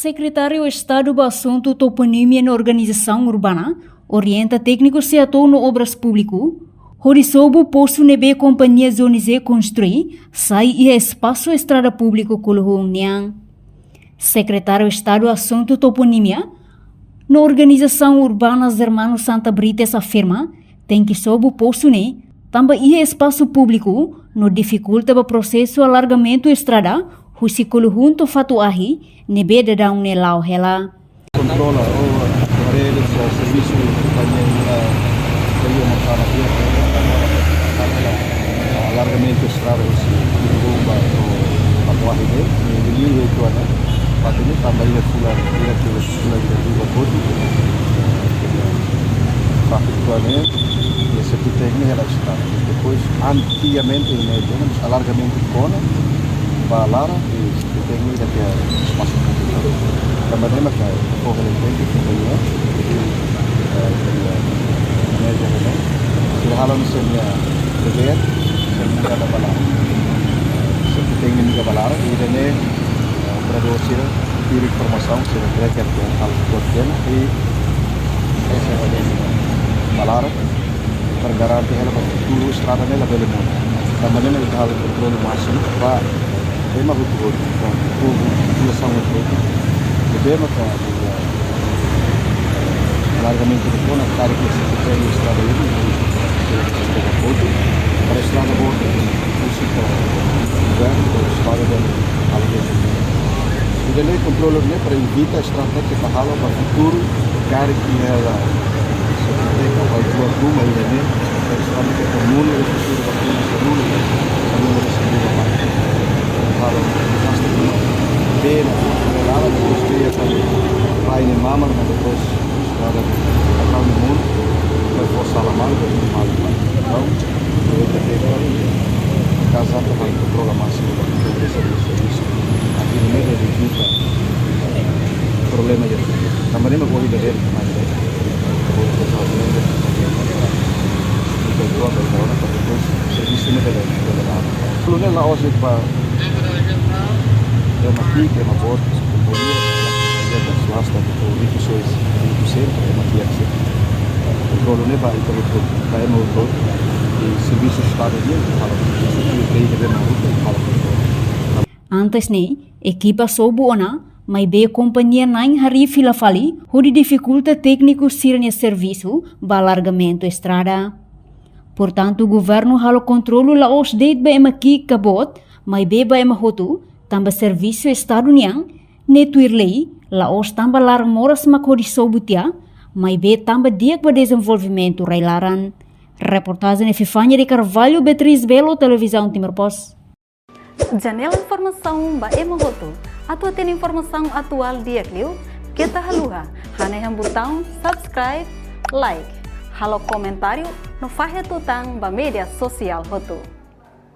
Secretário de Estado do Assunto Toponímia na Organização Urbana orienta técnicos se atuam no obras públicas. Horisobo posto nebe companhia Zonize construir sai e espaço estrada público Kulhung. Secretário de Estado do Assunto Toponímia na Organização Urbana Hermanos Santa Brites afirma tem que sob o posto também espaço público no dificulta o processo alargamento estrada husi Kulhung fatu ahi nebe dadang nelau hela. Controla o redes serviço alargamento estrada husi Kulhung fatu ahi ne dili itu ada patutnya tambah fulan juga kodi faktualnya ya seperti ini ela está depois antigamente né temos alargamento de cona balara e tem que ter espaço público também é que o relevante que tem média né se halam semia dever semia da balara seperti tem que balara e né produzir informação se requer que hal pequeno e essa é balara para garantir ela tudo estrada nela bele muito também é que hal controle máximo para tema betul população muito o tema que alargamento de zona tarik que se tem estrada aí para estrada boa música governo estrada de alargamento e daí controle para evitar estrada que para o futuro cara que ela se tem que vai tua turma aí né estrada que comum é o futuro da comum kalau pasti bem melhorada depois que ia fazer vai nem mama mas depois estrada atrás do mundo vai for Salamanca mal então eu tenho casar também com programação do serviço aqui no meio de vida problema ya também não vou ir dele mas vou fazer itu apa itu orang terus serviço ini adalah sebelumnya lah osik pak é uma pica, é uma bota, companhia, é da swasta, o rico sois, rico sempre, é uma piaça. O controle não vai para o todo, vai no todo, e serviço de Estado dia, fala que o país deve na rua, fala que Antes equipa sobo ona, mas be companhia nain hari filafali, hudi dificulta técnico sirne serviço, ba alargamento estrada. Portanto, o governo halo controlo la os deit ba emaki kabot, mas be ba emahotu, tamba serviço Estado niang, netuir lei, la os tamba larang moras makodi sobutia, mas be tamba diak ba desenvolvimento railaran. Reportagem Epifânia de Carvalho, Beatriz Belo, Televisão Timor Post. Janela informação ba emahotu, atua tem informação atual diak liu, kita haluha, hane yang botão subscribe, like, halo comentário, no fahe tutang ba media sosial hotu.